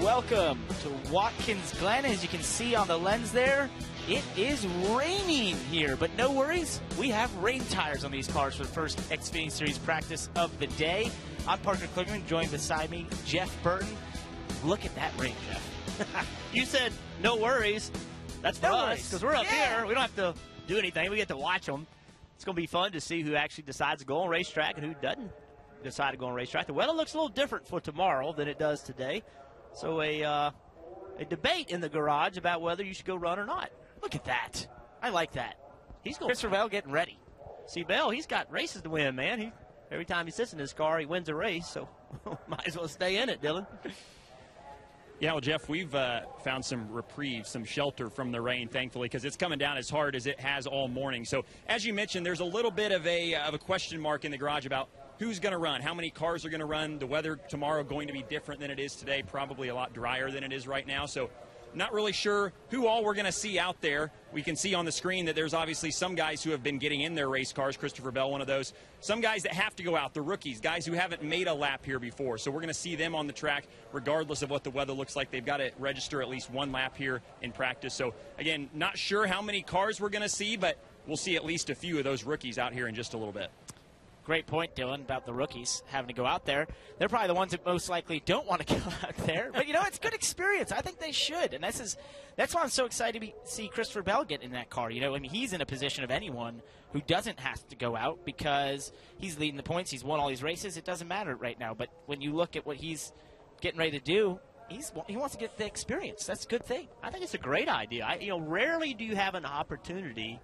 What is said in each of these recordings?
welcome to Watkins Glen. As you can see on the lens there, it is raining here, but no worries. We have rain tires on these cars for the first Xfinity Series practice of the day. I'm Parker Kligerman, joined beside me, Jeff Burton. Look at that rain, Jeff. You said no worries. That's for us, because we're up here. We don't have to do anything. We get to watch them. It's going to be fun to see who actually decides to go on racetrack and who doesn't decide to go on racetrack. The weather looks a little different for tomorrow than it does today. So a debate in the garage about whether you should go run or not. Look at that. I like that. He's going. Christopher Bell getting ready. See, Bell, he's got races to win, man. Every time he sits in his car, he wins a race. So might as well stay in it, Dylan. Yeah, well, Jeff, we've found some reprieve, some shelter from the rain, thankfully, because it's coming down as hard as it has all morning. So, as you mentioned, there's a little bit of a question mark in the garage about who's going to run, how many cars are going to run. The weather tomorrow going to be different than it is today, probably a lot drier than it is right now. So, not really sure who all we're going to see out there. We can see on the screen that there's obviously some guys who have been getting in their race cars, Christopher Bell, one of those. Some guys that have to go out, the rookies, guys who haven't made a lap here before. So we're going to see them on the track regardless of what the weather looks like. They've got to register at least one lap here in practice. So, again, not sure how many cars we're going to see, but we'll see at least a few of those rookies out here in just a little bit. Great point, Dylan, about the rookies having to go out there. They're probably the ones that most likely don't want to go out there. But, it's good experience. I think they should. And that's why I'm so excited to see Christopher Bell get in that car. He's in a position of anyone who doesn't have to go out because he's leading the points. He's won all these races. It doesn't matter right now. But when you look at what he's getting ready to do, he wants to get the experience. That's a good thing. I think it's a great idea. Rarely do you have an opportunity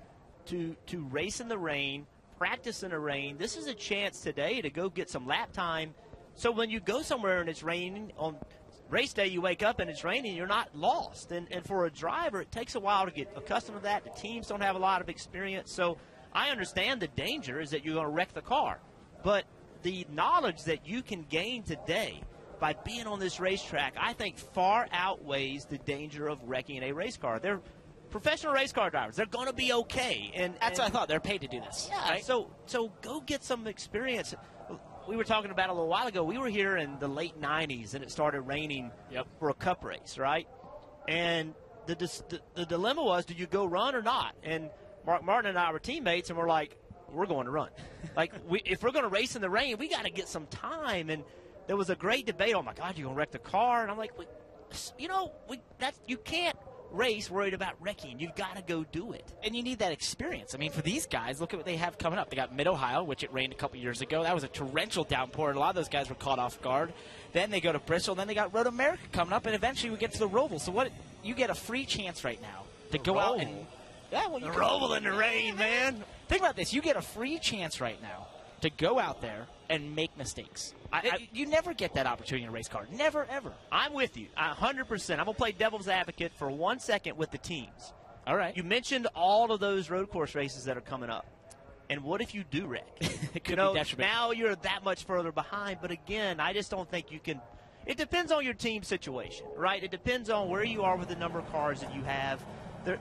to race in the rain, practice in the rain. This is a chance today to go get some lap time. So when you go somewhere and it's raining, on race day you wake up and it's raining, you're not lost. And for a driver, it takes a while to get accustomed to that. The teams don't have a lot of experience. So I understand the danger is that you're going to wreck the car. But the knowledge that you can gain today by being on this racetrack, I think far outweighs the danger of wrecking a race car. They're professional race car drivers. They're going to be okay. And that's what I thought. They're paid to do this. Yeah, right? So go get some experience. We were talking about it a little while ago. We were here in the late 90s, and it started raining for a cup race, right? And the dilemma was, do you go run or not? And Mark Martin and I were teammates, and we're like, we're going to run. If we're going to race in the rain, we got to get some time. And there was a great debate. Oh, my God, you're going to wreck the car. And I'm like, you can't race worried about wrecking. You've got to go do it. And you need that experience. For these guys, look at what they have coming up. They got Mid-Ohio, which it rained a couple years ago. That was a torrential downpour, and a lot of those guys were caught off guard. Then they go to Bristol. Then they got Road America coming up, and eventually we get to the Roval. So you get a free chance right now to go out and the Roval in the rain, man. Think about this. You get a free chance right now to go out there and make mistakes. You never get that opportunity in a race car. Never, ever. I'm with you, 100%. I'm going to play devil's advocate for 1 second with the teams. All right. You mentioned all of those road course races that are coming up. And what if you do wreck? It could be detrimental. Now you're that much further behind. But, again, I just don't think you can. It depends on your team situation, right? It depends on where you are with the number of cars that you have.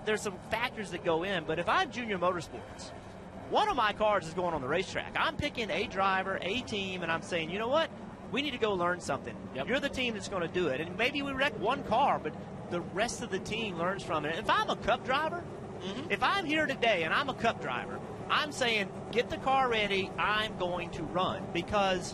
There's some factors that go in. But if I'm Junior Motorsports, one of my cars is going on the racetrack. I'm picking a driver, a team, and I'm saying, you know what? We need to go learn something. Yep. You're the team that's going to do it. And maybe we wreck one car, but the rest of the team learns from it. If I'm a Cup driver, if I'm here today and I'm a Cup driver, I'm saying, get the car ready. I'm going to run. Because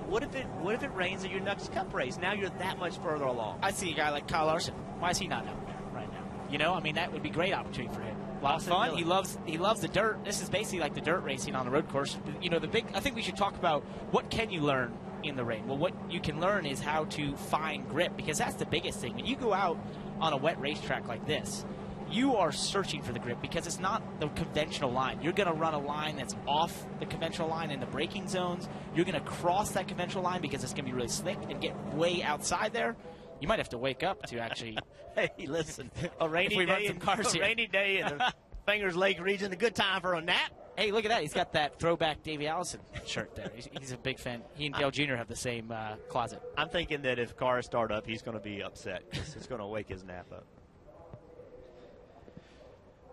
what if it rains at your next Cup race? Now you're that much further along. I see a guy like Kyle Larson. Why is he not out there right now? That would be a great opportunity for him. A lot of fun. He loves the dirt. This is basically like the dirt racing on the road course. I think we should talk about what can you learn in the rain. Well, what you can learn is how to find grip, because that's the biggest thing. When you go out on a wet racetrack like this, you are searching for the grip because it's not the conventional line. You're going to run a line that's off the conventional line in the braking zones. You're going to cross that conventional line because it's going to be really slick and get way outside there. You might have to wake up to actually. Hey, listen, a rainy day in the Fingers Lake region, a good time for a nap. Hey, look at that. He's got that throwback Davey Allison shirt there. He's a big fan. He and Dale Jr. have the same closet. I'm thinking that if cars start up, he's going to be upset because it's going to wake his nap up.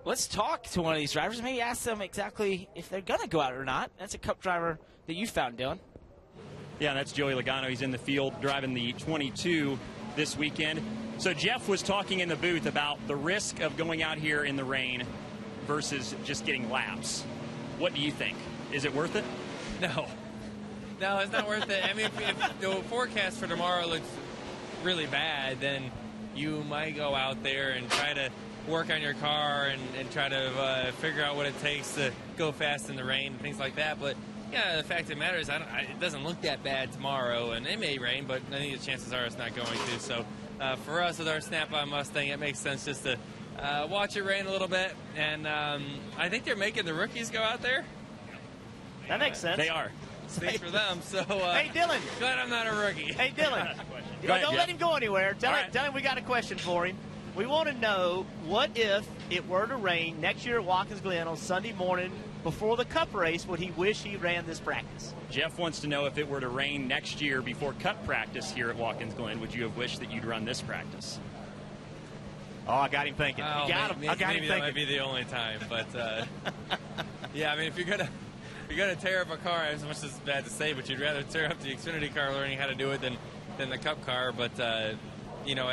Let's talk to one of these drivers. Maybe ask them exactly if they're going to go out or not. That's a Cup driver that you found, Dylan. Yeah, that's Joey Logano. He's in the field driving the 22 this weekend. So Jeff was talking in the booth about the risk of going out here in the rain versus just getting laps. What do you think? Is it worth it? No, it's not worth it. I mean, if the forecast for tomorrow looks really bad, then you might go out there and try to work on your car and try to figure out what it takes to go fast in the rain and things like that. But yeah, the fact of the matter is, it doesn't look that bad tomorrow, and it may rain, but I think the chances are it's not going to. So for us with our Snap-on Mustang, it makes sense just to watch it rain a little bit. And I think they're making the rookies go out there. That makes sense. They are. Thanks for them. So hey, Dylan. Glad I'm not a rookie. Hey, Dylan. Don't let him go anywhere. Tell him we got a question for him. We want to know, what if it were to rain next year at Watkins Glen on Sunday morning before the Cup race? Would he wish he ran this practice? Jeff wants to know, if it were to rain next year before Cup practice here at Watkins Glen, would you have wished that you'd run this practice? Oh, I got him thinking. Oh, I got him thinking. That might be the only time. But, yeah, I mean, if you're going to tear up a car, as much as it's bad to say, but you'd rather tear up the Xfinity car learning how to do it than the Cup car. But, I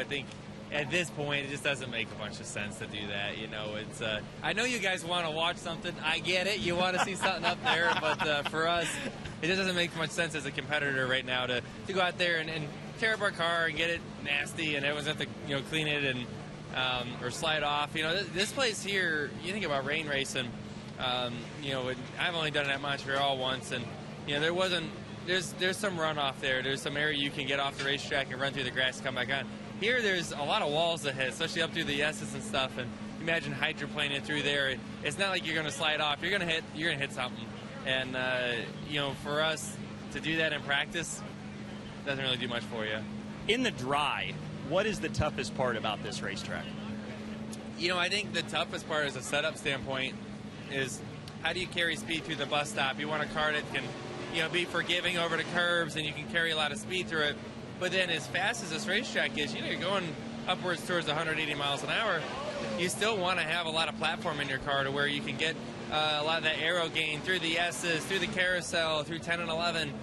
think at this point, it just doesn't make a bunch of sense to do that. It's I know you guys want to watch something. I get it. You want to see something up there. But for us, it just doesn't make much sense as a competitor right now to go out there and tear up our car and get it nasty, and everyone's have to clean it and or slide off. This place here, you think about rain racing. I've only done it at Montreal once, and there's some runoff there. There's some area you can get off the racetrack and run through the grass and come back on. Here, there's a lot of walls to hit, especially up through the S's and stuff. And imagine hydroplaning through there. It's not like you're going to slide off. You're going to hit something. And for us to do that in practice, doesn't really do much for you. In the dry, what is the toughest part about this racetrack? I think the toughest part, as a setup standpoint, is how do you carry speed through the bus stop? You want a car that can, be forgiving over the curbs, and you can carry a lot of speed through it. But then, as fast as this racetrack is, you're going upwards towards 180 miles an hour. You still want to have a lot of platform in your car to where you can get a lot of that aero gain through the S's, through the carousel, through 10 and 11.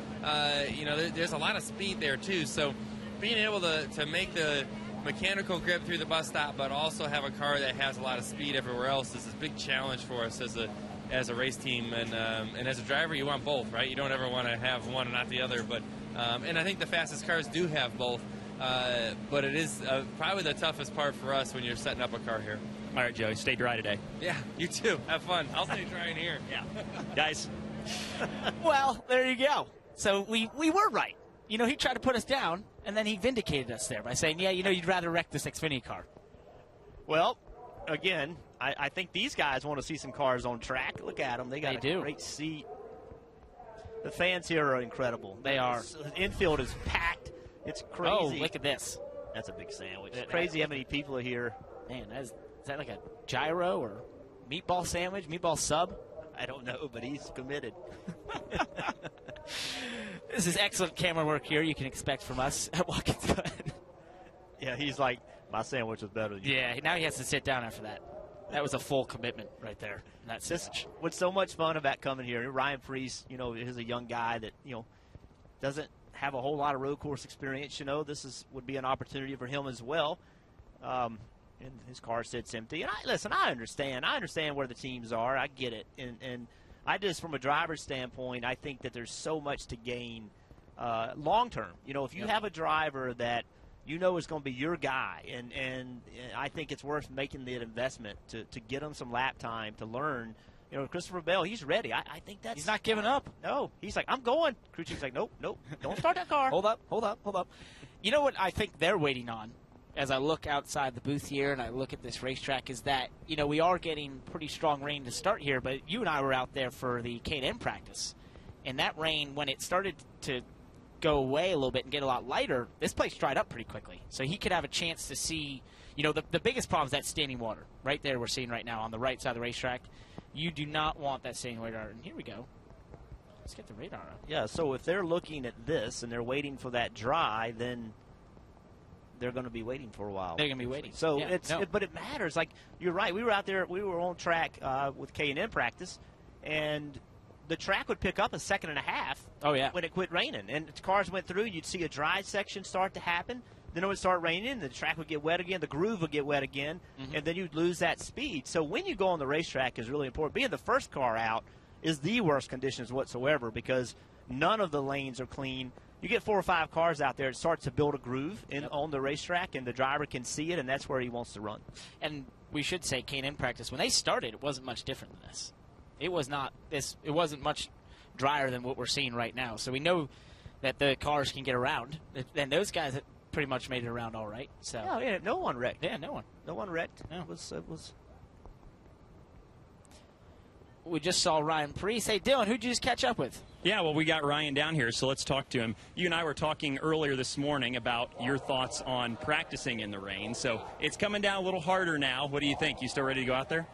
There's a lot of speed there too. So being able to make the mechanical grip through the bus stop, but also have a car that has a lot of speed everywhere else, is a big challenge for us as a race team. And as a driver, you want both, right? You don't ever want to have one and not the other. But and I think the fastest cars do have both. But it is probably the toughest part for us when you're setting up a car here. All right, Joey, stay dry today. Yeah, you too. Have fun. I'll stay dry in here. Yeah. Guys. Well, there you go. So we were right. He tried to put us down, and then he vindicated us there by saying, yeah, you'd rather wreck this Xfinity car. Well, again, I think these guys want to see some cars on track. Look at them. They got a great seat. The fans here are incredible. They are. The infield is packed. It's crazy. Oh, look at this. That's a big sandwich. It's crazy how many people are here. Man, is that like a gyro or meatball sandwich, meatball sub? I don't know, but he's committed. This is excellent camera work here you can expect from us at Watkins Glen. Yeah, he's like, my sandwich was better than yours. Yeah, now he has to sit down after that. That was a full commitment right there. That's just what's so much fun about coming here. Ryan Priest, is a young guy that, doesn't have a whole lot of road course experience. This would be an opportunity for him as well. And his car sits empty. And I understand. I understand where the teams are. I get it. And I just, from a driver's standpoint, I think that there's so much to gain long term. If you have a driver that is going to be your guy, and I think it's worth making the investment to get him some lap time to learn. Christopher Bell, he's ready. I think that's... He's not giving up. No. He's like, I'm going. Crew chief's like, nope, don't start that car. Hold up. You know what I think they're waiting on as I look outside the booth here and I look at this racetrack is that, we are getting pretty strong rain to start here, but you and I were out there for the K&N practice. And that rain, when it started to go away a little bit and get a lot lighter, this place dried up pretty quickly. So he could have a chance to see, the biggest problem is that standing water right there we're seeing right now on the right side of the racetrack. You do not want that standing radar. And here we go. Let's get the radar up. Yeah, so if they're looking at this and they're waiting for that dry, then they're going to be waiting for a while. They're going to be waiting. So but it matters. Like, you're right. We were out there. We were on track with K&N practice, and the track would pick up a second and a half. Oh, yeah. When it quit raining. And cars went through, you'd see a dry section start to happen. then it would start raining, the track would get wet again, the groove would get wet again, and then you'd lose that speed. So when you go on the racetrack is really important. Being the first car out is the worst conditions whatsoever because none of the lanes are clean. You get 4 or 5 cars out there, it starts to build a groove on the racetrack, and the driver can see it, and that's where he wants to run. And we should say K&N practice, when they started, it wasn't much different than this. It was not this. It wasn't much drier than what we're seeing right now. So we know that the cars can get around, and those guys have pretty much made it around all right. So yeah, no one wrecked. Yeah, no one wrecked. No. It was. We just saw Ryan Preece. Hey, Dylan, who'd you just catch up with? Yeah, well, we got Ryan down here, so let's talk to him. You and I were talking earlier this morning about your thoughts on practicing in the rain. So it's coming down a little harder now. What do you think? You still ready to go out there?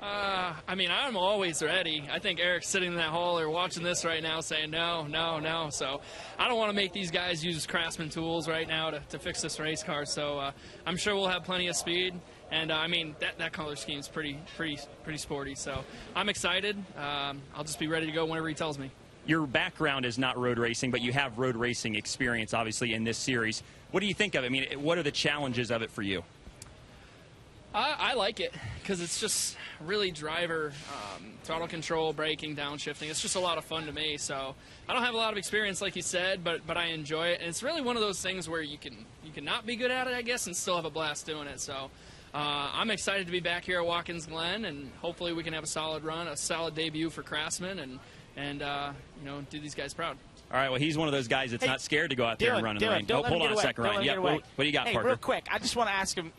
I mean, I'm always ready. I think Eric's sitting in that hall or watching this right now saying no, no, no. So I don't want to make these guys use Craftsman tools right now to fix this race car. So I'm sure we'll have plenty of speed. And, I mean, that color scheme is pretty sporty. So I'm excited. I'll just be ready to go whenever he tells me. Your background is not road racing, but you have road racing experience, obviously, in this series. What do you think of it? I mean, what are the challenges of it for you? I like it because it's just really driver throttle control, braking, downshifting. It's just a lot of fun to me. So I don't have a lot of experience, like you said, but I enjoy it. And it's really one of those things where you can not be good at it, I guess, and still have a blast doing it. So I'm excited to be back here at Watkins Glen, and hopefully we can have a solid run, a solid debut for Craftsman, and do these guys proud. All right, well, he's one of those guys that's not scared to go out there and run in the rain. Hold on a second, Ryan. Yeah, what do you got, hey, Parker? Real quick, I just want to ask him,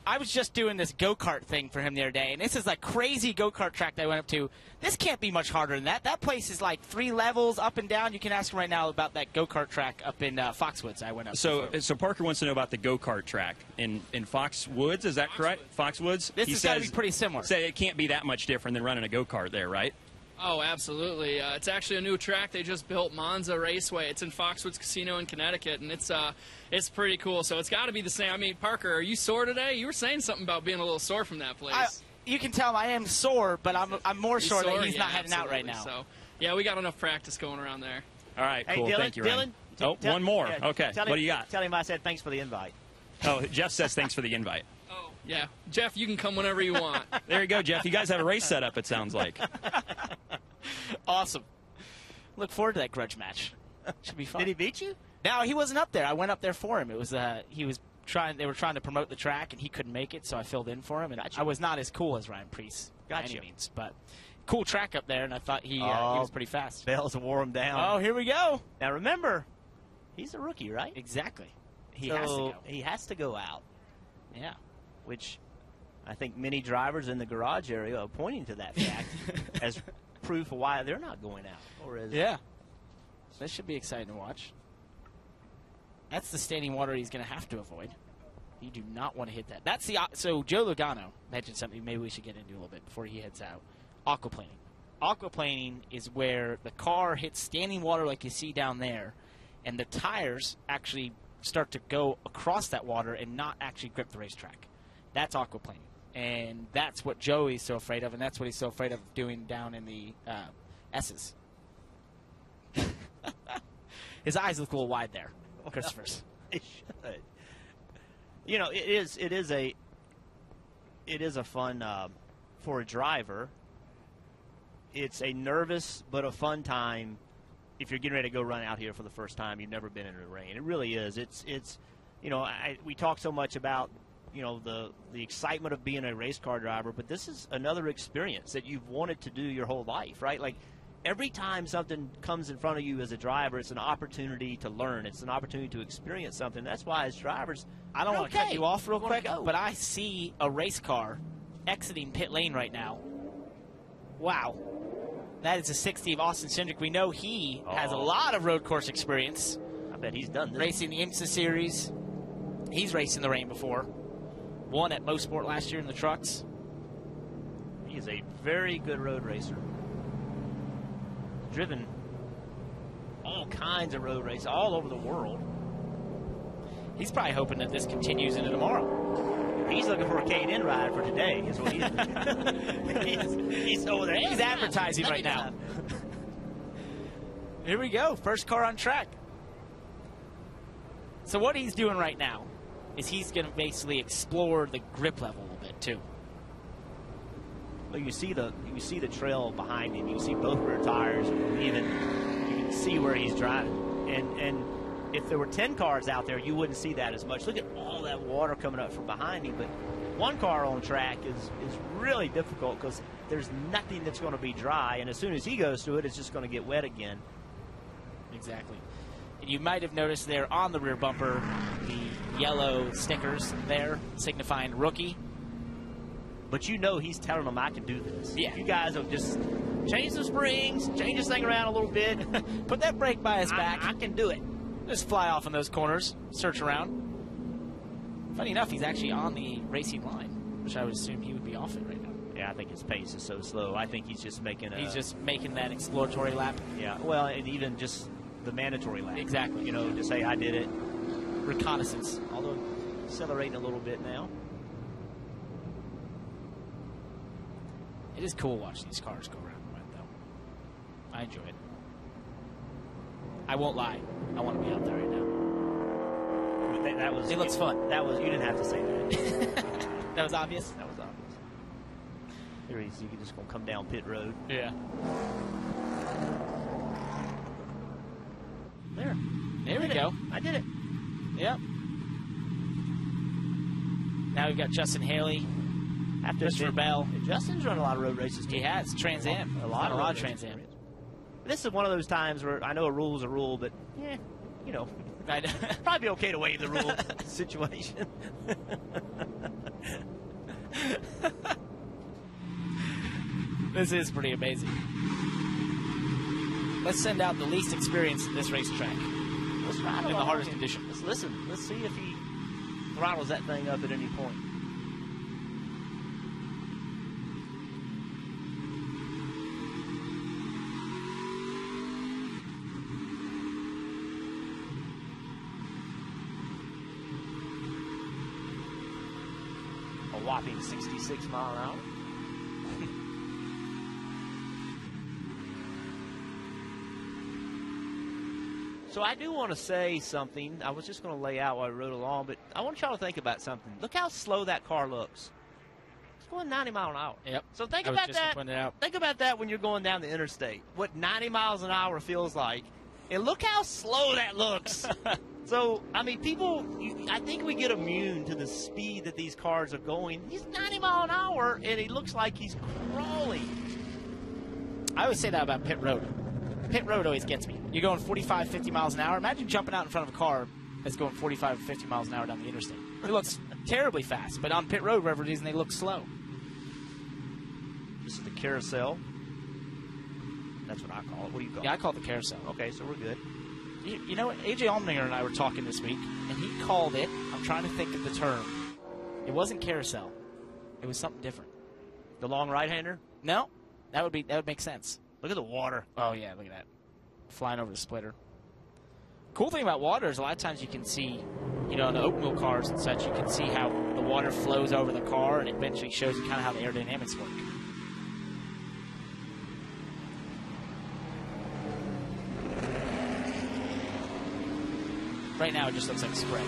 I was just doing this go-kart thing for him the other day, and this is a crazy go-kart track that I went up to. This can't be much harder than that. That place is like 3 levels up and down. You can ask him right now about that go-kart track up in Foxwoods I went up to. So Parker wants to know about the go-kart track in Foxwoods, is that correct? Foxwoods? This has got to be pretty similar. Say it can't be that much different than running a go-kart there, right? Oh, absolutely. It's actually a new track they just built, Monza Raceway. It's in Foxwoods Casino in Connecticut, and it's pretty cool. So it's got to be the same. I mean, Parker, are you sore today? You were saying something about being a little sore from that place. You can tell I am sore, but I'm more sore that he's not heading out right now. So, yeah, we got enough practice going around there. All right, cool. Hey, Dylan, thank you, Ryan. One more. Yeah, okay, what do you got? Tell him I said thanks for the invite. Oh, Jeff says thanks for the invite. Oh, yeah. Jeff, you can come whenever you want. There you go, Jeff. You guys have a race set up, it sounds like. Awesome. Look forward to that grudge match. Should be fun. Did he beat you? No, he wasn't up there. I went up there for him. It was they were trying to promote the track, and he couldn't make it, so I filled in for him. And I was not as cool as Ryan Preece by any means, but cool track up there, and I thought he was pretty fast. Bells wore him down. Oh, here we go. Now remember, he's a rookie, right? Exactly. He has to go. He has to go out. Yeah. Which I think many drivers in the garage area are pointing to that fact as proof of why they're not going out. Yeah. This should be exciting to watch. That's the standing water he's going to have to avoid. You do not want to hit that. So Joe Logano mentioned something maybe we should get into a little bit before he heads out. Aquaplaning. Aquaplaning is where the car hits standing water like you see down there, and the tires actually start to go across that water and not actually grip the racetrack. That's aquaplaning. And that's what Joey's so afraid of, and that's what he's so afraid of doing down in the S's. His eyes look a little wide there, Christopher's. It should. It is a fun for a driver. It's a nervous but a fun time if you're getting ready to go run out here for the first time. You've never been in the rain. It really is. We talk so much about the excitement of being a race car driver, but this is another experience that you've wanted to do your whole life, right? Like every time something comes in front of you as a driver, it's an opportunity to learn. It's an opportunity to experience something. That's why as drivers, I don't want to cut you off real quick, but I see a race car exiting pit lane right now. Wow. That is a 60 of Austin Cindric. We know he has a lot of road course experience. I bet he's done this. Racing the IMSA series. He's raced in the rain before. Won at Mosport last year in the trucks. He is a very good road racer. Driven all kinds of road races all over the world. He's probably hoping that this continues into tomorrow. He's looking for a K&N ride for today, is what he's doing. he's over there. He's advertising right now. Here we go. First car on track. So what he's doing right now is he's going to basically explore the grip level a little bit too. Well, you see the trail behind him. You see both rear tires. Even you can see where he's driving. And if there were 10 cars out there, you wouldn't see that as much. Look at all that water coming up from behind him. But one car on track is really difficult because there's nothing that's going to be dry. And as soon as he goes through it, it's just going to get wet again. Exactly. And you might have noticed there on the rear bumper the yellow stickers there signifying rookie. But you know he's telling them, I can do this. Yeah. You guys will just change the springs, change this thing around a little bit. Put that brake by his back. I can do it. Just fly off in those corners, search around. Funny enough, he's actually on the racing line, which I would assume he would be off it right now. Yeah, I think his pace is so slow. I think he's just making that exploratory lap. Yeah, well, and even just the mandatory lap. Exactly. You know, to say I did it. Reconnaissance. Although accelerating a little bit now. It is cool watching these cars go around the red, though. I enjoy it. I won't lie. I want to be out there right now. It looks fun. You didn't have to say that. That was obvious? That was obvious. Here he's just going to come down pit road. Yeah. There we go. I did it. Yep. Now we've got Justin Haley. Christopher Bell. Justin's run a lot of road races, too. He has. Trans Am. A lot of Trans Am. This is one of those times where I know a rule's a rule, but, you know, probably okay to waive the rule situation. This is pretty amazing. Let's send out the least experienced at this racetrack. Let's ride in the hardest condition. Let's listen. Let's see if he throttles that thing up at any point. A whopping 66 mile an hour. So I do want to say something. I was just going to lay out while I rode along, but I want y'all to think about something. Look how slow that car looks. It's going 90 miles an hour. Yep. So think about that. Think about that when you're going down the interstate. What 90 miles an hour feels like. And look how slow that looks. So, I mean, I think we get immune to the speed that these cars are going. He's 90 miles an hour, and he looks like he's crawling. I always say that about pit road. Pit road always gets me. You're going 45, 50 miles an hour. Imagine jumping out in front of a car that's going 45 or 50 miles an hour down the interstate. It looks terribly fast, but on pit road, wherever it is, they look slow. This is the carousel. That's what I call it. What do you call it? Yeah, I call it the carousel. Okay, so we're good. You know what? A.J. Allmendinger and I were talking this week, and he called it, I'm trying to think of the term. It wasn't carousel. It was something different. The long right-hander? No. That would make sense. Look at the water. Oh, yeah, look at that. Flying over the splitter. Cool thing about water is a lot of times you can see, you know, in the open wheel cars and such, you can see how the water flows over the car, and it eventually shows you kind of how the aerodynamics work. Right now, it just looks like spray.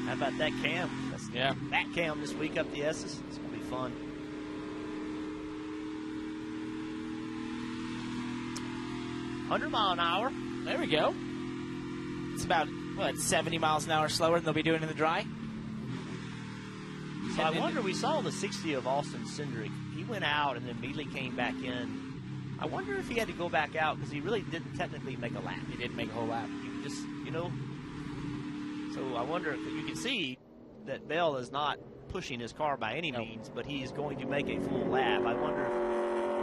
How about that cam? Yeah. That cam this week up the S's. It's going to be fun. $100 mile an hour. There we go. It's about, 70 miles an hour slower than they'll be doing in the dry. So I wonder, we saw the 60 of Austin Cindric. He went out and then immediately came back in. I wonder if he had to go back out because he really didn't technically make a lap. He didn't make a whole lap. He just, So I wonder if you can see that Bell is not pushing his car by any means, but he is going to make a full lap. I wonder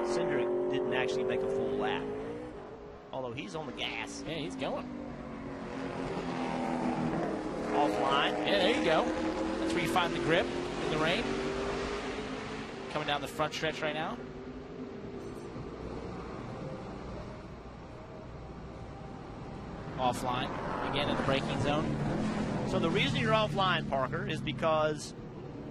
if Cindric didn't actually make a full lap. although he's on the gas. Yeah, he's going. Offline. Yeah, there you go. That's where you find the grip in the rain. Coming down the front stretch right now. Offline. Again in the braking zone. So the reason you're offline, Parker, is because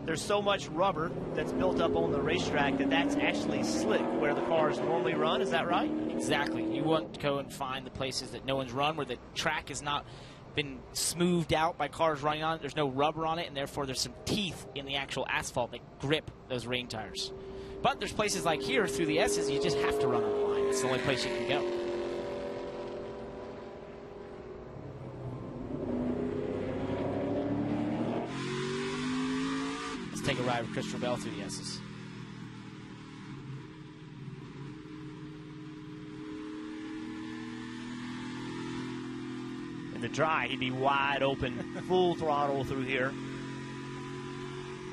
there's so much rubber that's built up on the racetrack that's actually slick where the cars normally run. Is that right? Exactly. You want to go and find the places that no one's run, where the track has not been smoothed out by cars running on it. There's no rubber on it, and therefore there's some teeth in the actual asphalt that grip those rain tires. But there's places like here through the S's, you just have to run on the line. It's the only place you can go. Let's take a ride with Christopher Bell through the S's. In the dry, he'd be wide open, full throttle through here.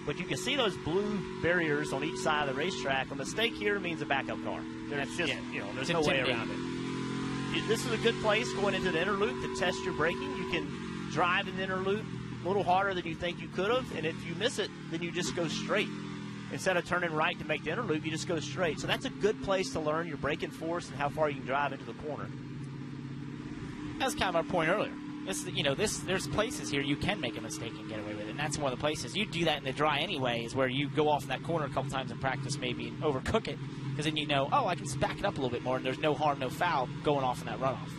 But you can see those blue barriers on each side of the racetrack. A mistake here means a backup car. There's just, there's no way around it. This is a good place going into the inner loop to test your braking. You can drive in the inner loop a little harder than you think you could have, and if you miss it, then you just go straight. Instead of turning right to make the inner loop, you just go straight. So that's a good place to learn your braking force and how far you can drive into the corner. That's kind of our point earlier. There's places here you can make a mistake and get away with it, and that's one of the places. You do that in the dry anyway, is where you go off in that corner a couple times in practice maybe and overcook it, because then you know, oh, I can just back it up a little bit more, and there's no harm, no foul going off in that runoff.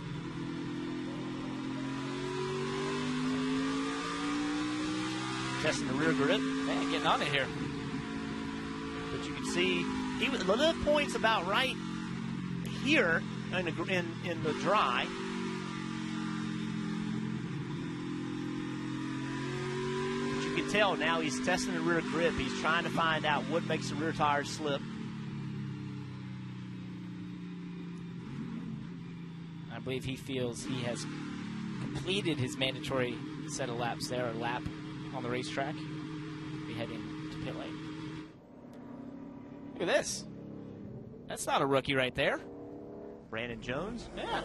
Testing the rear grip. Man, getting on it here. But you can see, the little point's about right here in the dry. You can tell now he's testing the rear grip. He's trying to find out what makes the rear tires slip. I believe he feels he has completed his mandatory set of laps there, or lap on the racetrack. Be heading to pit lane. Look at this. That's not a rookie right there. Brandon Jones? Yeah.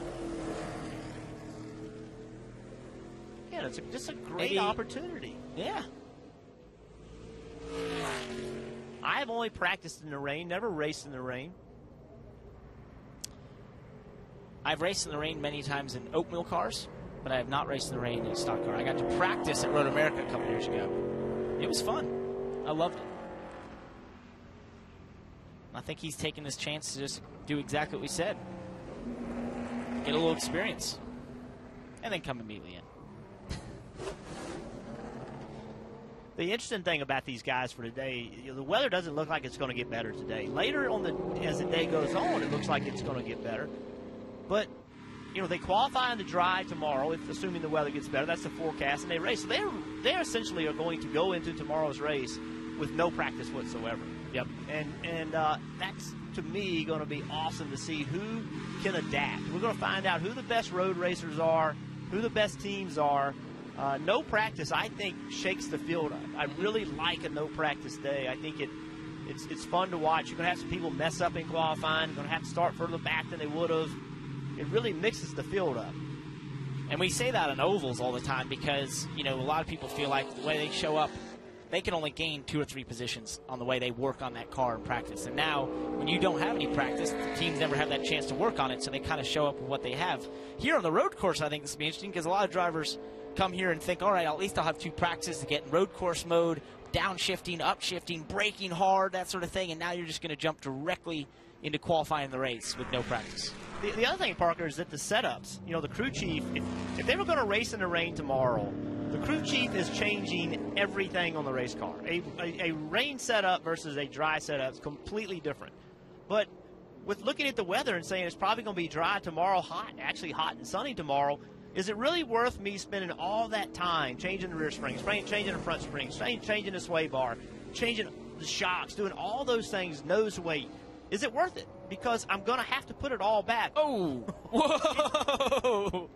Yeah, it's just a great opportunity. Yeah. I have only practiced in the rain, never raced in the rain. I've raced in the rain many times in oatmeal cars, but I have not raced in the rain in a stock car. I got to practice at Road America a couple years ago. It was fun. I loved it. I think he's taking this chance to just do exactly what we said. Get a little experience. And then come immediately in. The interesting thing about these guys for today, the weather doesn't look like it's going to get better today. Later as the day goes on, it looks like it's going to get better. But, they qualify in the dry tomorrow, assuming the weather gets better. That's the forecast, and they race. So they essentially are going to go into tomorrow's race with no practice whatsoever. Yep. And that's, to me, going to be awesome to see who can adapt. We're going to find out who the best road racers are, who the best teams are. No practice, I think, shakes the field up. I really like a no-practice day. I think it's fun to watch. You're going to have some people mess up in qualifying. You're going to have to start further back than they would have. It really mixes the field up. And we say that on ovals all the time because, a lot of people feel like the way they show up, they can only gain 2 or 3 positions on the way they work on that car in practice. And now, when you don't have any practice, the teams never have that chance to work on it, so they kind of show up with what they have. Here on the road course, I think this will be interesting because a lot of drivers come here and think, all right, at least I'll have 2 practices to get in road course mode, downshifting, upshifting, braking hard, that sort of thing, and now you're just going to jump directly into qualifying the race with no practice. The other thing, Parker, is that the setups, the crew chief, if they were going to race in the rain tomorrow, the crew chief is changing everything on the race car. A rain setup versus a dry setup is completely different. But with looking at the weather and saying it's probably going to be dry tomorrow, actually hot and sunny tomorrow, is it really worth me spending all that time changing the rear springs, changing the front springs, changing the sway bar, changing the shocks, doing all those things, nose weight? Is it worth it? Because I'm going to have to put it all back. Oh, whoa.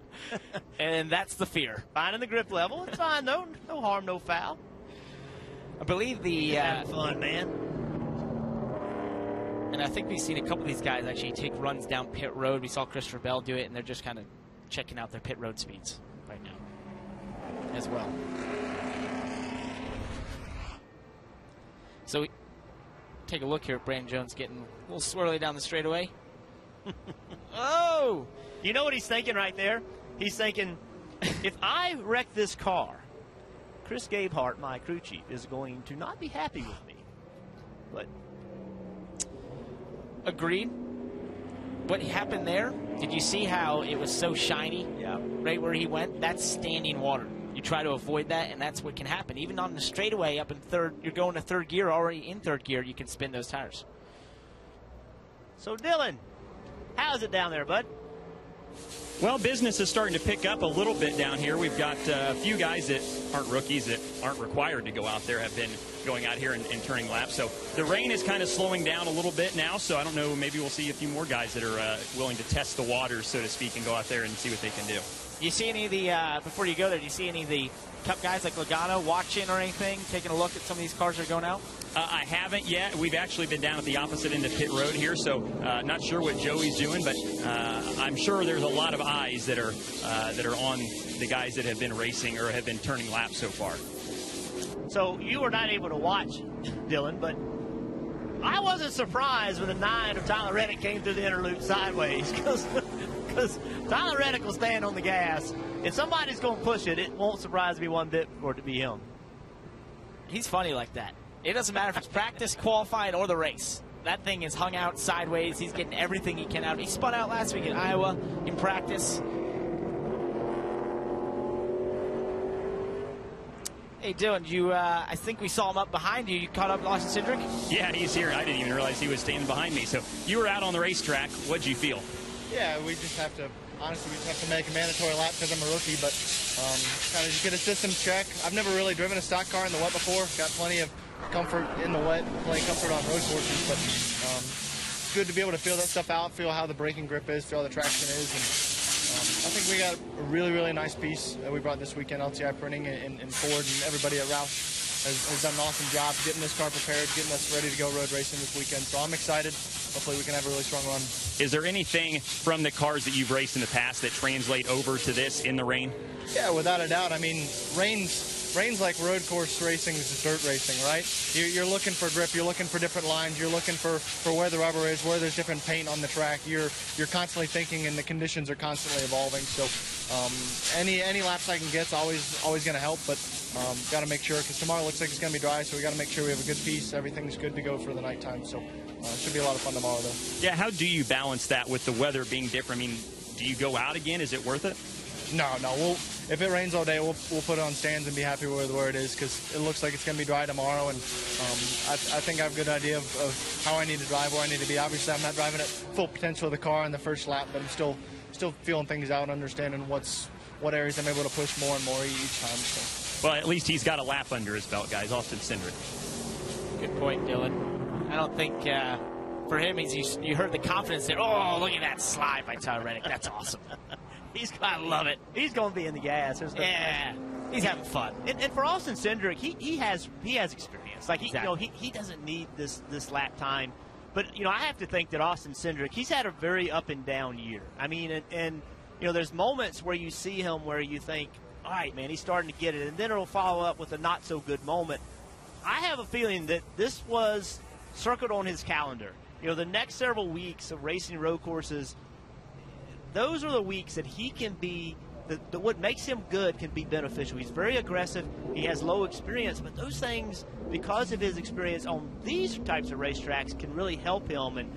And that's the fear. Finding the grip level. It's fine, no harm, no foul. I believe the... having fun, man. And I think we've seen a couple of these guys actually take runs down pit road. We saw Christopher Bell do it, and they're just kind of checking out their pit road speeds right now as well. So take a look here at Brandon Jones getting a little swirly down the straightaway. Oh! You know what he's thinking right there? He's thinking, if I wreck this car, Chris Gabehart, my crew chief, is going to not be happy with me. But agreed. What happened there, did you see how it was so shiny? Yeah. Right where he went? That's standing water. You try to avoid that, and that's what can happen. Even on the straightaway up in third, you're going to third gear, already in third gear, you can spin those tires. So, Dylan, how's it down there, bud? Well, business is starting to pick up a little bit down here. We've got a few guys that aren't rookies, that aren't required to go out there, have been going out here and turning laps. So the rain is kind of slowing down a little bit now, so I don't know, maybe we'll see a few more guys that are willing to test the waters, so to speak, and go out there and see what they can do. Do you see any of the, before you go there, do you see any of the Cup guys like Logano watching or anything, taking a look at some of these cars that are going out? I haven't yet. We've actually been down at the opposite end of pit road here, so not sure what Joey's doing, but I'm sure there's a lot of eyes that are on the guys that have been racing or have been turning laps so far. So you were not able to watch, Dylan, but I wasn't surprised when the 9 of Tyler Reddick came through the inner loop sideways, because Tyler Reddick will stand on the gas. If somebody's going to push it, it won't surprise me one bit for it to be him. He's funny like that. It doesn't matter if it's practice, qualifying, or the race. That thing is hung out sideways. He's getting everything he can out. He spun out last week in Iowa in practice. Hey, Dylan, I think we saw him up behind you. You caught up with Austin Cindric? Yeah, he's here. I didn't even realize he was standing behind me. So you were out on the racetrack. What'd you feel? Yeah, we just have to, honestly, we just have to make a mandatory lap because I'm a rookie, but kind of just get a system check. I've never really driven a stock car in the wet before. Got plenty of comfort in the wet, plenty of comfort on road courses, but it's good to be able to feel that stuff out, feel how the braking grip is, feel how the traction is, and I think we got a really, really nice piece that we brought this weekend. LTI Printing and Ford and everybody at Roush has done an awesome job getting this car prepared, getting us ready to go road racing this weekend. So I'm excited. Hopefully we can have a really strong run. Is there anything from the cars that you've raced in the past that translate over to this in the rain? Yeah, without a doubt. I mean, rain's like road course racing is dirt racing, right? You're looking for grip, you're looking for different lines, you're looking for where the rubber is, where there's different paint on the track. You're constantly thinking, and the conditions are constantly evolving. So any laps I can get's always going to help, but got to make sure, because tomorrow looks like it's going to be dry, so we got to make sure we have a good piece. Everything's good to go for the nighttime, so it should be a lot of fun tomorrow, though. Yeah, how do you balance that with the weather being different? I mean, do you go out again? Is it worth it? No. If it rains all day, we'll put it on stands and be happy with where it is, because it looks like it's going to be dry tomorrow, and I think I have a good idea of how I need to drive, where I need to be. Obviously, I'm not driving at full potential of the car in the first lap, but I'm still feeling things out, understanding what areas I'm able to push more and more each time. So. Well, at least he's got a lap under his belt, guys. Austin Cindric. Good point, Dylan. I don't think for him, you heard the confidence there. Oh, look at that slide by Tyler Reddick. That's awesome. I love it. He's going to be in the gas. Yeah, he's having fun. And for Austin Cindric, he has experience. Like exactly. he doesn't need this lap time. But I have to think that Austin Cindric, he's had a very up and down year. I mean, and there's moments where you see him where you think, all right, man, he's starting to get it, and then it'll follow up with a not so good moment. I have a feeling that this was circled on his calendar. The next several weeks of racing road courses, those are the weeks that he can be, what makes him good can be beneficial. He's very aggressive. He has low experience, but those things, because of his experience on these types of racetracks, can really help him. And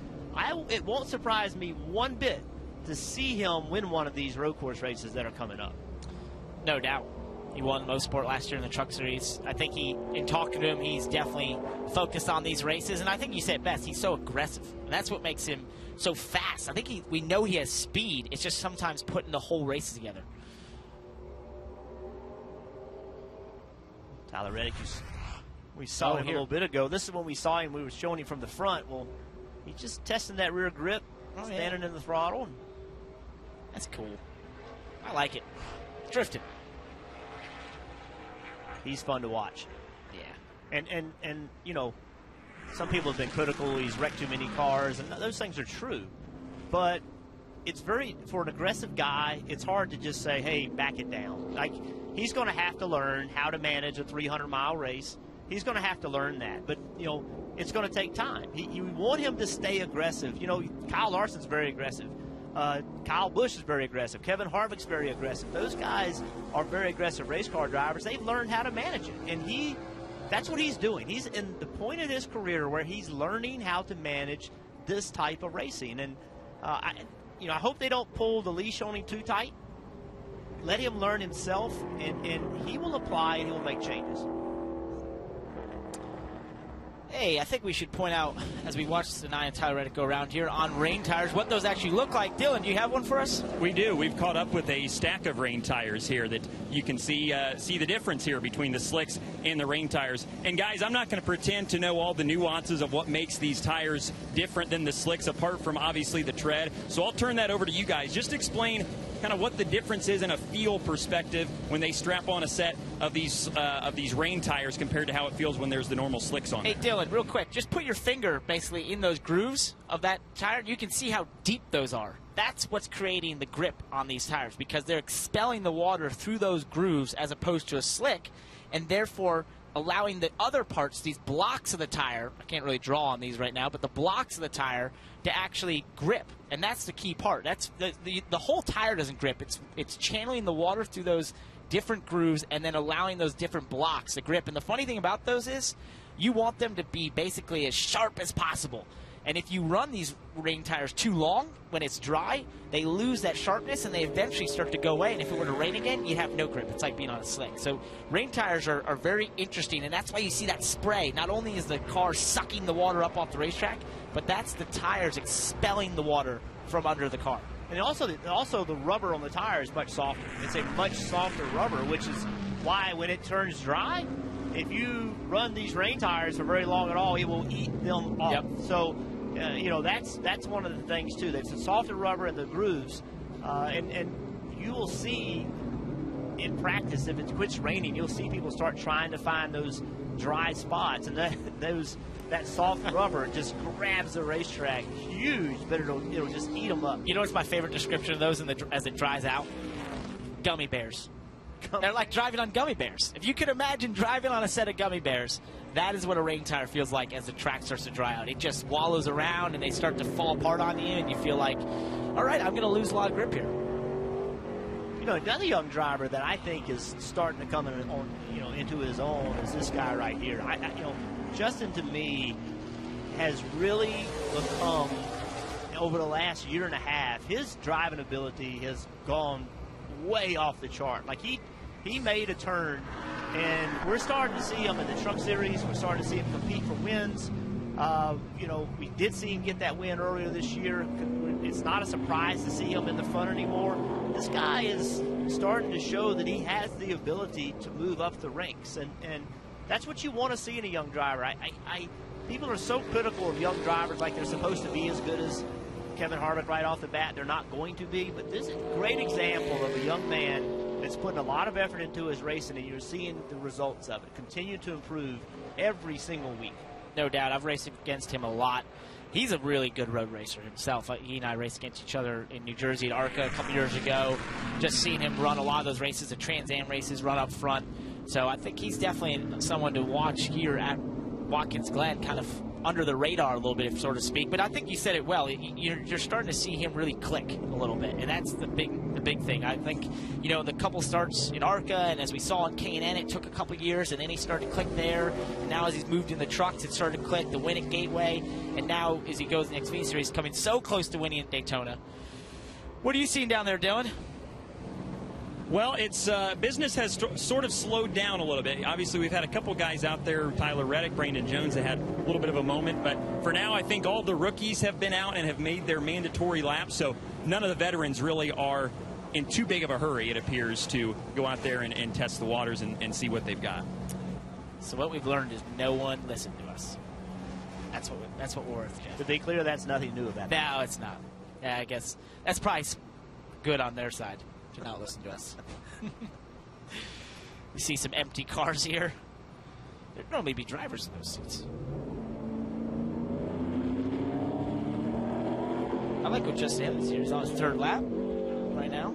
it won't surprise me one bit to see him win one of these road course races that are coming up. No doubt. He won Motorsport last year in the Truck Series. I think in talking to him, he's definitely focused on these races. And I think you said it best. He's so aggressive. And that's what makes him so fast. I think we know he has speed. It's just sometimes putting the whole races together. Tyler Reddick, we saw him a little bit ago. This is when we saw him. We were showing him from the front. Well, he's just testing that rear grip, standing in the throttle. That's cool. I like it. Drifting. He's fun to watch. Yeah. And some people have been critical. He's wrecked too many cars, and those things are true. But it's for an aggressive guy, it's hard to just say, hey, back it down. Like, he's going to have to learn how to manage a 300-mile race. He's going to have to learn that. But, it's going to take time. You want him to stay aggressive. Kyle Larson's very aggressive. Kyle Busch is very aggressive. Kevin Harvick's very aggressive. Those guys are very aggressive race car drivers. They've learned how to manage it. And that's what he's doing. He's in the point of his career where he's learning how to manage this type of racing. And, I hope they don't pull the leash on him too tight. Let him learn himself, and he will apply and he will make changes. Hey, I think we should point out, as we watch Denai and Tyler Reddick go around here on rain tires, what those actually look like. Dylan, do you have one for us? We do. We've caught up with a stack of rain tires here that you can see the difference here between the slicks and the rain tires. And, guys, I'm not going to pretend to know all the nuances of what makes these tires different than the slicks, apart from, obviously, the tread. So I'll turn that over to you guys. Just explain kind of what the difference is in a feel perspective when they strap on a set of these rain tires compared to how it feels when there's the normal slicks on. Hey, Dylan, real quick, just put your finger basically in those grooves of that tire. You can see how deep those are. That's what's creating the grip on these tires, because they're expelling the water through those grooves as opposed to a slick, and therefore allowing the other parts, these blocks of the tire, I can't really draw on these right now, but the blocks of the tire to actually grip. And that's the key part. That's the whole tire doesn't grip. It's channeling the water through those different grooves and then allowing those different blocks to grip. And the funny thing about those is you want them to be basically as sharp as possible. And if you run these rain tires too long, when it's dry, they lose that sharpness and they eventually start to go away. And if it were to rain again, you'd have no grip. It's like being on a slick. So rain tires are very interesting, and that's why you see that spray. Not only is the car sucking the water up off the racetrack, but that's the tires expelling the water from under the car. And also the rubber on the tire is much softer. It's a much softer rubber, which is why when it turns dry, if you run these rain tires for very long at all, it will eat them off. Yep. So, that's one of the things, too. It's a softer rubber in the grooves. And you will see in practice, if it quits raining, you'll see people start trying to find those dry spots. And that soft rubber just grabs the racetrack huge, but it'll just eat them up. You know what's my favorite description of those as it dries out? Gummy bears. They're like driving on gummy bears. If you could imagine driving on a set of gummy bears, that is what a rain tire feels like as the track starts to dry out. It just wallows around and they start to fall apart on you, and you feel like, all right, I'm going to lose a lot of grip here. Another young driver that I think is starting to come into his own is this guy right here. Justin, to me, has really become, over the last year and a half, his driving ability has gone way off the chart. Like, he made a turn, and we're starting to see him in the Truck Series. We're starting to see him compete for wins. We did see him get that win earlier this year. It's not a surprise to see him in the front anymore. This guy is starting to show that he has the ability to move up the ranks, and that's what you want to see in a young driver. People are so critical of young drivers, like they're supposed to be as good as Kevin Harvick right off the bat. They're not going to be, but this is a great example of a young man that's putting a lot of effort into his racing, and you're seeing the results of it. Continue to improve every single week. No doubt. I've raced against him a lot. He's a really good road racer himself. He and I raced against each other in New Jersey at ARCA a couple years ago. Just seeing him run a lot of those races, the Trans Am races, run up front. So I think he's definitely someone to watch here at Watkins Glen, kind of under the radar a little bit, so to speak. But I think you said it well. You're starting to see him really click a little bit, and that's the big thing. I think, the couple starts in ARCA, and as we saw in K&N, it took a couple years, and then he started to click there. And now as he's moved in the trucks, it started to click. The win at Gateway, and now as he goes in the Xfinity Series, coming so close to winning at Daytona. What are you seeing down there, Dylan? Well, it's business has sort of slowed down a little bit. Obviously, we've had a couple guys out there, Tyler Reddick, Brandon Jones, that had a little bit of a moment. But for now, I think all the rookies have been out and have made their mandatory laps. So none of the veterans really are in too big of a hurry, it appears, to go out there and test the waters and see what they've got. So what we've learned is no one listened to us. That's what we're worth, Jeff. To be clear, that's nothing new about that. No, it's not. Yeah, I guess that's probably good on their side to not listen to us. We see some empty cars here. There'd normally be drivers in those seats. like what Justin Edmonds here. He's on his third lap right now.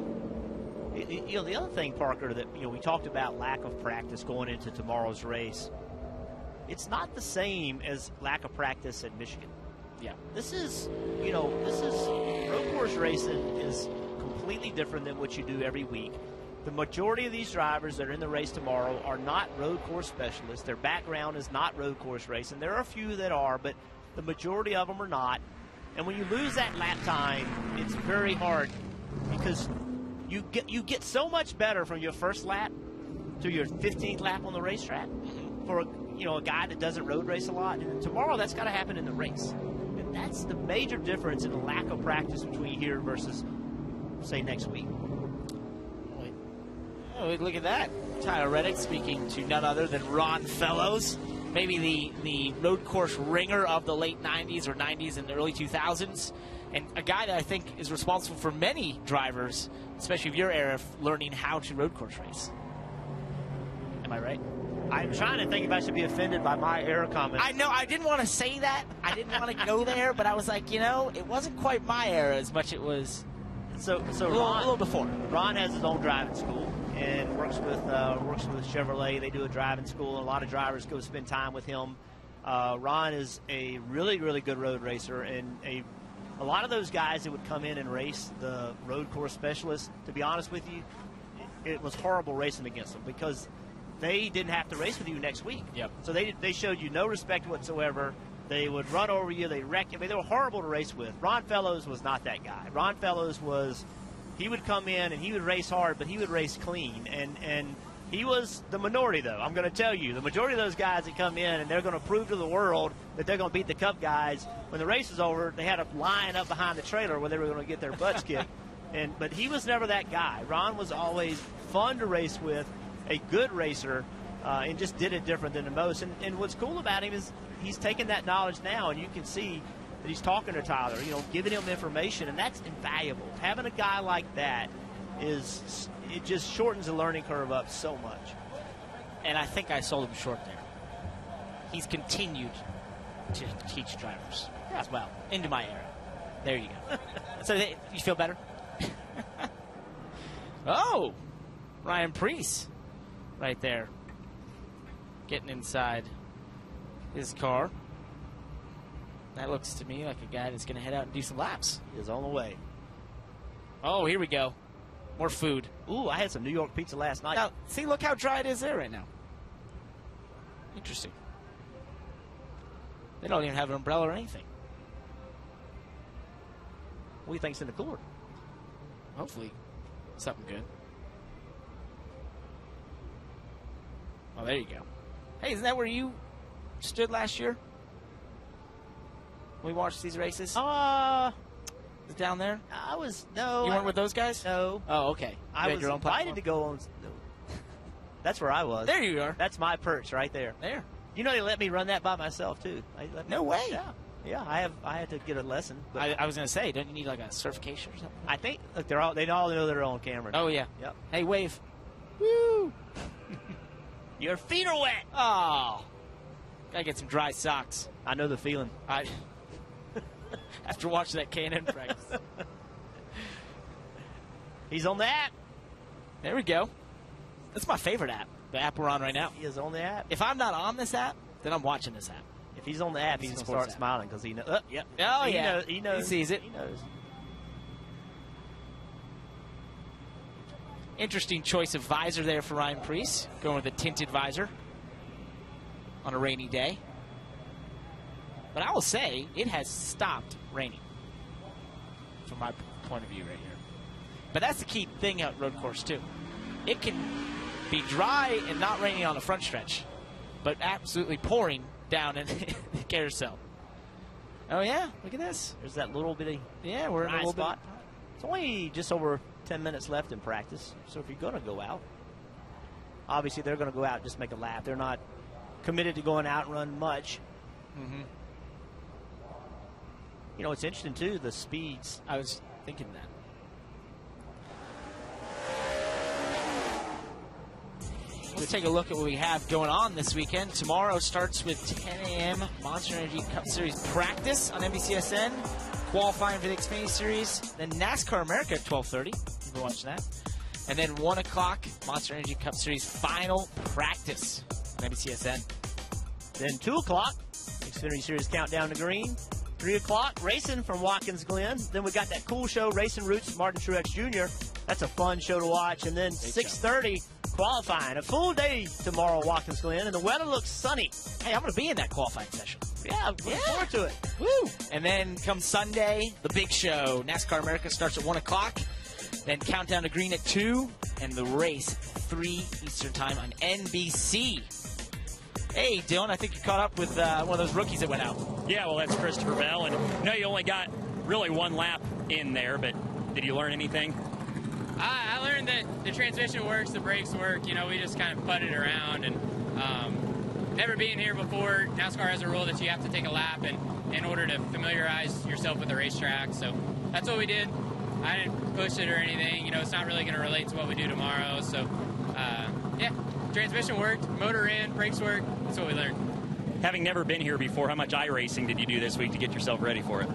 The other thing, Parker, that we talked about road practice going into tomorrow's race. It's not the same as lack of practice at Michigan. Yeah, this is road course racing is completely different than what you do every week. The majority of these drivers that are in the race tomorrow are not road course specialists. Their background is not road course racing. There are a few that are, but the majority of them are not. And when you lose that lap time, it's very hard because you get so much better from your first lap to your 15th lap on the racetrack for a guy that doesn't road race a lot. And tomorrow, that's got to happen in the race. And that's the major difference in the lack of practice between here versus, say, next week. Oh, look at that. Tyler Reddick speaking to none other than Ron Fellows, maybe the road course ringer of the late 90s or 90s and the early 2000s, and a guy that I think is responsible for many drivers, especially of your era, learning how to road course race. Am I right? I'm trying to think if I should be offended by my era comment. I know. I didn't want to say that. I didn't want to go there, but I was like, it wasn't quite my era as much it was so a little before. Ron has his own driving school and works with Chevrolet. They do a driving school, and a lot of drivers go spend time with him. Ron is a really, really good road racer, and a lot of those guys that would come in and race the road course specialists, to be honest with you, it was horrible racing against them because they didn't have to race with you next week. Yep. So they showed you no respect whatsoever. They would run over you. They wreck you. I mean, they were horrible to race with. Ron Fellows was not that guy. Ron Fellows he would come in and he would race hard, but he would race clean. And he was the minority, though. I'm going to tell you, the majority of those guys that come in and they're going to prove to the world that they're going to beat the Cup guys, when the race is over, they had a line up behind the trailer where they were going to get their butts kicked. But he was never that guy. Ron was always fun to race with, a good racer, and just did it different than the most. And what's cool about him is he's taken that knowledge now, and you can see that he's talking to Tyler, giving him information, and that's invaluable. Having a guy like that it just shortens the learning curve up so much. And I think I sold him short there. He's continued to teach drivers as well into my era. There you go. So you feel better? Oh, Ryan Preece right there getting inside his car. That looks to me like a guy that's going to head out and do some laps. He is on the way. Oh, here we go. More food. Ooh, I had some New York pizza last night. Now, see, look how dry it is there right now. Interesting. They don't even have an umbrella or anything. What do you think's in the cooler? Hopefully, something good. Oh, there you go. Hey, isn't that where you stood last year? When we watched these races? Was it down there? No. You weren't with those guys? No. Oh, okay. I was invited to go on. That's where I was. There you are. That's my perch right there. There. They let me run that by myself too. No way. Yeah. I had to get a lesson. But I was going to say, don't you need like a certification or something? I think look, they all know they're on camera. Oh yeah. Yep. Hey, wave. Woo! Your feet are wet. Oh. Gotta get some dry socks. I know the feeling. After watching that K&N practice. He's on the app. There we go. That's my favorite app, the app we're on right now. He is on the app. If I'm not on this app, then I'm watching this app. If he's on the app, he's going to start smiling because he knows. Yep. Oh, yeah. He knows. He sees it. He knows. Interesting choice of visor there for Ryan Preece, going with a tinted visor on a rainy day. But I will say, it has stopped raining from my point of view right here. But that's the key thing at road course, too. It can be dry and not raining on the front stretch, but absolutely pouring down in the carousel. Oh, yeah. Look at this. There's that little bitty we're in a little spot. It's only just over 10 minutes left in practice, so if you're going to go out, obviously they're going to go out and just make a lap. They're not committed to going out and run much. Mm-hmm. It's interesting, too, the speeds. I was thinking that. Let's take a look at what we have going on this weekend. Tomorrow starts with 10 a.m. Monster Energy Cup Series practice on NBCSN. qualifying for the Xfinity Series. Then NASCAR America at 12:30. You've been watching that. And then 1 o'clock, Monster Energy Cup Series final practice on NBCSN. Then 2 o'clock, Xfinity Series countdown to green. 3 o'clock, racing from Watkins Glen. Then we got that cool show, Racing Roots, Martin Truex Jr. That's a fun show to watch. And then 6:30, qualifying. A full day tomorrow, Watkins Glen, and the weather looks sunny. Hey, I'm going to be in that qualifying session. Yeah, looking forward to it. Woo! And then come Sunday, the big show. NASCAR America starts at 1 o'clock. Then countdown to green at 2. And the race, 3 Eastern time on NBC. Hey, Dylan, I think you caught up with one of those rookies that went out. Yeah, well, that's Christopher Bell. And no, you only got really 1 lap in there, but did you learn anything? I learned that the transmission works, the brakes work. You know, we just kind of putted around. And never being here before, NASCAR has a rule that you have to take a lap in order to familiarize yourself with the racetrack. So that's what we did. I didn't push it or anything. You know, it's not really going to relate to what we do tomorrow. So, yeah, transmission worked, motor in, brakes worked. That's what we learned. Having never been here before, how much iRacing did you do this week to get yourself ready for it?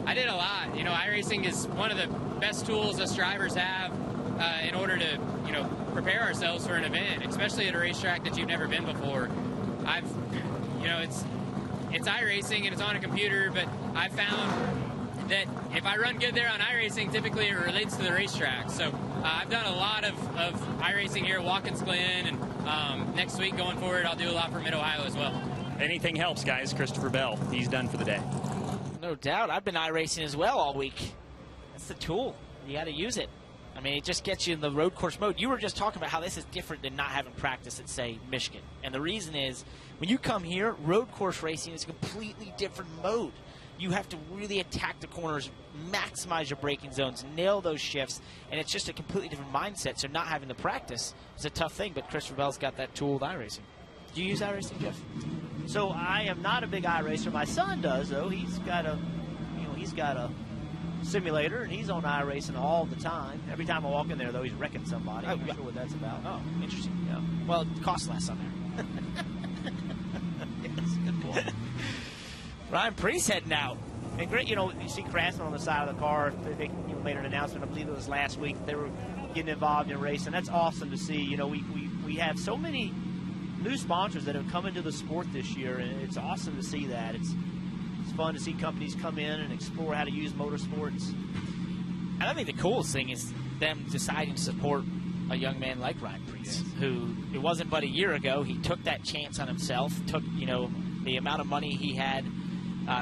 I did a lot. You know, iRacing is one of the best tools us drivers have in order to, you know, prepare ourselves for an event, especially at a racetrack that you've never been before. You know, it's iRacing and it's on a computer, but I found that if I run good there on iRacing, typically it relates to the racetrack. So I've done a lot of iRacing here at Watkins Glen, and next week going forward, I'll do a lot for Mid-Ohio as well. Anything helps, guys. Christopher Bell, he's done for the day. No doubt. I've been iRacing as well all week. That's the tool. You got to use it. I mean, it just gets you in the road course mode. You were just talking about how this is different than not having practice at, say, Michigan. And the reason is, when you come here, road course racing is a completely different mode. You have to really attack the corners, maximize your braking zones, nail those shifts, and it's just a completely different mindset. So not having the practice is a tough thing, but Christopher Bell's got that tool with iRacing. Do you use iRacing, Jeff? So I am not a big iRacer. My son does, though. He's got a simulator, and he's on iRacing all the time. Every time I walk in there, though, he's wrecking somebody. I'm not sure what that's about. Oh, interesting. Yeah. Well, it costs less on there. Yes, good point. Ryan Priest heading out. And great, you know, you see Craftsman on the side of the car. They made an announcement, I believe it was last week. They were getting involved in racing. That's awesome to see. You know, we have so many new sponsors that have come into the sport this year, and it's awesome to see that. It's fun to see companies come in and explore how to use motorsports. And I think the coolest thing is them deciding to support a young man like Ryan Priest, who it wasn't but a year ago he took that chance on himself, took, you know, the amount of money he had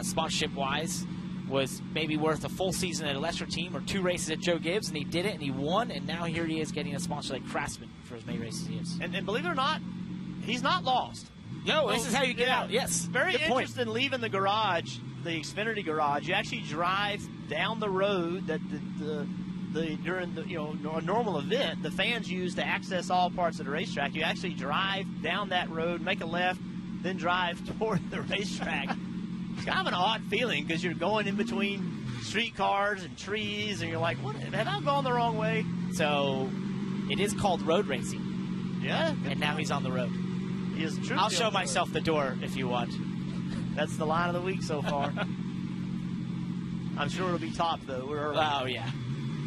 sponsorship-wise was maybe worth a full season at a lesser team or 2 races at Joe Gibbs, and he did it, and he won, and now here he is getting a sponsor like Craftsman for as many races he is. And believe it or not, he's not lost. No, this is how you get out. Yes, very interested in leaving the garage, the Xfinity garage. You actually drive down the road that during the, you know, a normal event the fans use to access all parts of the racetrack. You actually drive down that road, make a left, then drive toward the racetrack. It's kind of an odd feeling because you're going in between streetcars and trees, and you're like, "What? Have I gone the wrong way?" So it is called road racing. Yeah, and now he's on the road. He is true. I'll show myself the door if you want. That's the line of the week so far. I'm sure it'll be top, though. We're early. Oh, yeah.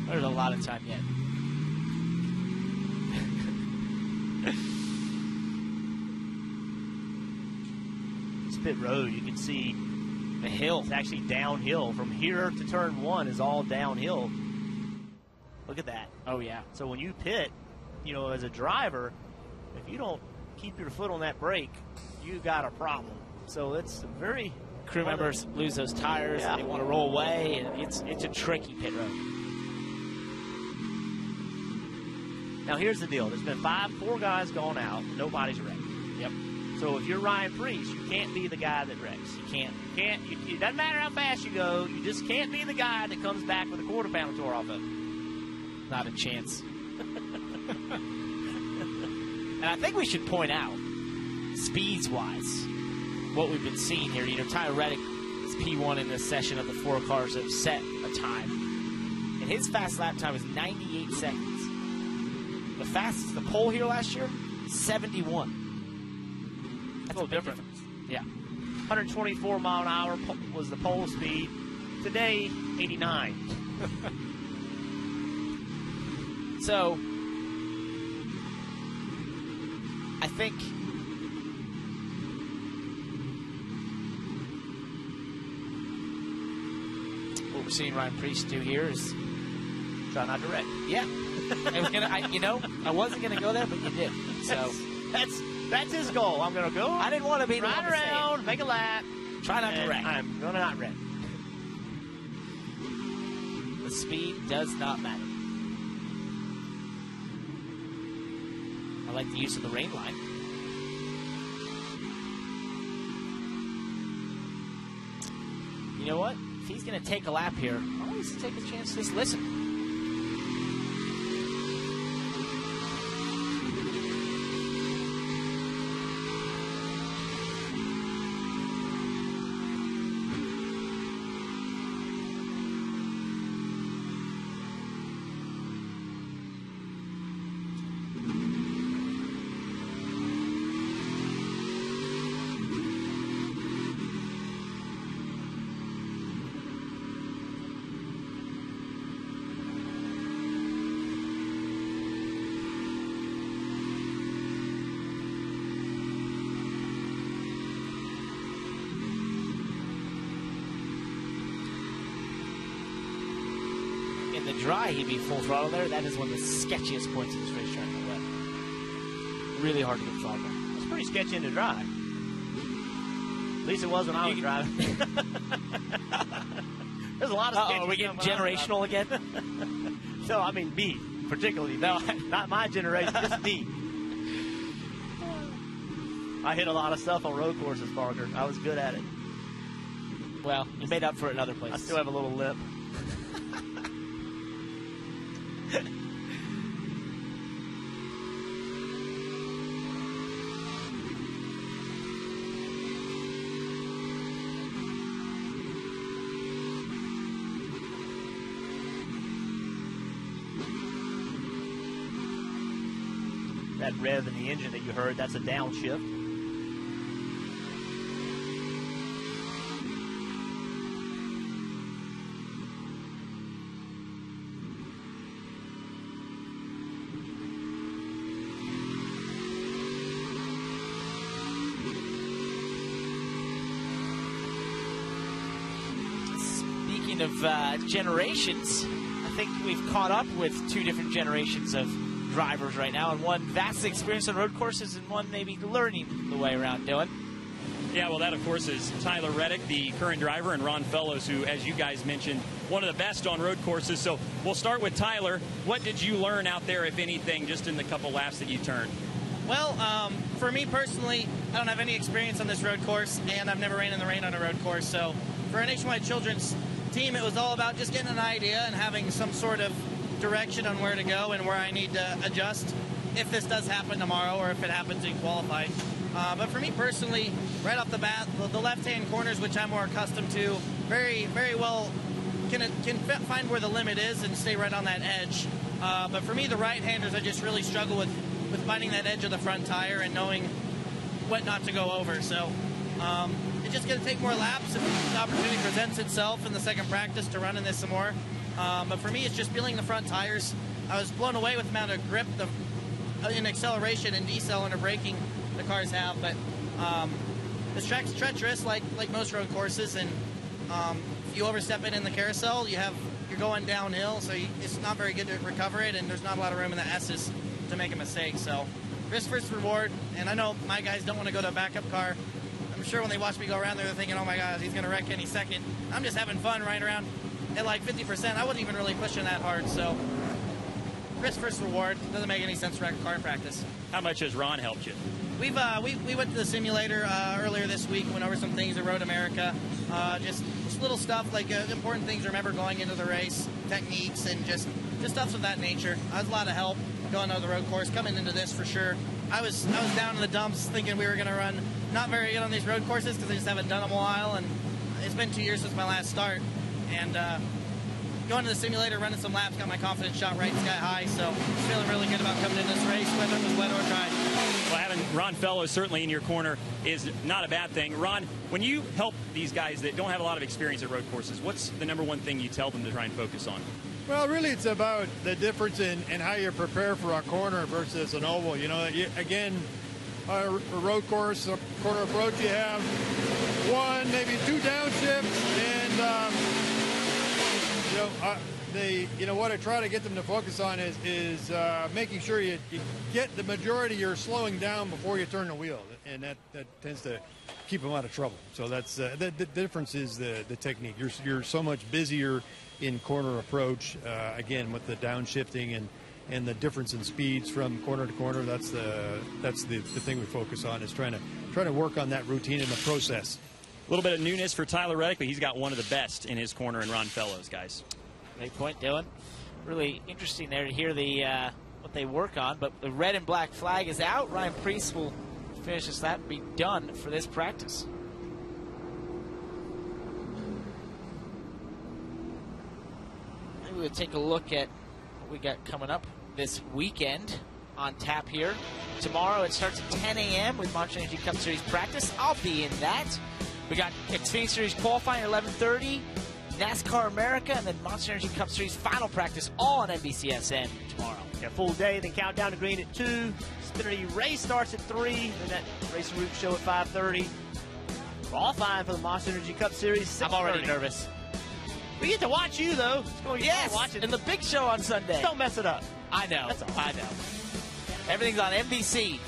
There's a lot of time yet. It's pit road. You can see the hill. It's actually downhill. From here to turn 1 is all downhill. Look at that. Oh, yeah. So when you pit, you know, as a driver, if you don't keep your foot on that brake, you got a problem. So it's very... Crew members lose those tires, and they want to roll away, and it's a tricky pit road. Now here's the deal. There's been 4 guys gone out. Nobody's wrecked. Yep. So if you're Ryan Priest, you can't be the guy that wrecks. You can't. It doesn't matter how fast you go. You just can't be the guy that comes back with a quarter pounder tore off of it. Not a chance. And I think we should point out, speeds-wise, what we've been seeing here. You know, Tyler Reddick is P1 in this session of the 4 cars that have set a time. And his fast lap time was 98 seconds. The fastest, the pole here last year, 71. That's a little different. Yeah. 124 mile an hour was the pole speed. Today, 89. So, I think what we're seeing Ryan Preece do here is try not to wreck. Yeah. I wasn't gonna go there, but you did. So that's his goal. I'm gonna go. I didn't want to be ride around, make a lap, try not to wreck. I'm gonna not wreck. The speed does not matter. I like the use of the rain line. You know what? If he's going to take a lap here, I'll always take a chance to just listen. Dry, he'd be full throttle there. That is one of the sketchiest points of this racetrack in the wet. Really hard to get throttle. It's pretty sketchy in the dry. At least it was when I was driving. There's a lot of sketchy. Are we getting generational again? No, I mean B, particularly B. No, not my generation, just B. I hit a lot of stuff on road courses, Parker. I was good at it. Well, you made up for it in other places. I still have a little lip. That rev in the engine that you heard, that's a downshift. Speaking of generations, I think we've caught up with two different generations of drivers right now, and one vastly experienced on road courses and one maybe learning the way around. Dylan? Yeah, well, that, of course, is Tyler Reddick, the current driver, and Ron Fellows, who, as you guys mentioned, one of the best on road courses. So we'll start with Tyler. What did you learn out there, if anything, just in the couple laps that you turned? Well, for me personally, I don't have any experience on this road course, and I've never ran in the rain on a road course. So for a Nationwide Children's team, it was all about just getting an idea and having some sort of direction on where to go and where I need to adjust if this does happen tomorrow or if it happens in qualifying. But for me personally, right off the bat, the left-hand corners, which I'm more accustomed to, very, very well can find where the limit is and stay right on that edge. But for me, the right-handers, I just really struggle with finding that edge of the front tire and knowing what not to go over. So it's just going to take more laps if the opportunity presents itself in the second practice to run in this some more. But for me, it's just feeling the front tires. I was blown away with the amount of grip in acceleration and decel under braking the cars have. But this track's treacherous, like most road courses, and if you overstep it in the carousel, you're going downhill, so it's not very good to recover it, and there's not a lot of room in the S's to make a mistake. So risk first reward, and I know my guys don't want to go to a backup car. I'm sure when they watch me go around there, they're thinking, oh my God, he's going to wreck any second. I'm just having fun riding around at like 50%. I wasn't even really pushing that hard, so risk first reward. Doesn't make any sense to wreck a car in practice. How much has Ron helped you? We went to the simulator earlier this week, went over some things at Road America, just little stuff like important things to remember going into the race, techniques, and just stuff of that nature. I was a lot of help going over the road course, coming into this for sure. I was down in the dumps thinking we were going to run not very good on these road courses because I just haven't done them a while, and it's been 2 years since my last start. And going to the simulator, running some laps, got my confidence shot right sky high. So feeling really good about coming in this race, whether it was wet or dry. Well, having Ron Fellows certainly in your corner is not a bad thing. Ron, when you help these guys that don't have a lot of experience at road courses, what's the number one thing you tell them to try and focus on? Well, really, it's about the difference in how you prepare for a corner versus an oval. You know, again, a road course, a corner approach, you have one, maybe two downshifts, and what I try to get them to focus on is making sure you get the majority you're slowing down before you turn the wheel, and that tends to keep them out of trouble. So that's the difference is the technique. You're so much busier in corner approach, again, with the downshifting and the difference in speeds from corner to corner. That's the thing we focus on, is trying to work on that routine in the process. A little bit of newness for Tyler Reddick, but he's got one of the best in his corner in Ron Fellows, guys. Great point, Dylan. Really interesting there to hear what they work on, but the red and black flag is out. Ryan Priest will finish this lap and be done for this practice. Maybe we'll take a look at what we got coming up this weekend on tap here. Tomorrow it starts at 10 a.m. with Monster Energy Cup Series practice. I'll be in that. We got Xfinity Series qualifying at 11:30, NASCAR America, and then Monster Energy Cup Series final practice all on NBCSN tomorrow. Yeah, full day, then countdown to green at 2. Xfinity race starts at 3, and that Racing Route show at 5:30. Qualifying for the Monster Energy Cup Series, 6:30. I'm already nervous. We get to watch you, though. It's going to be fun watching. And the big show on Sunday. Don't mess it up. I know. That's all. I know. Everything's on NBC.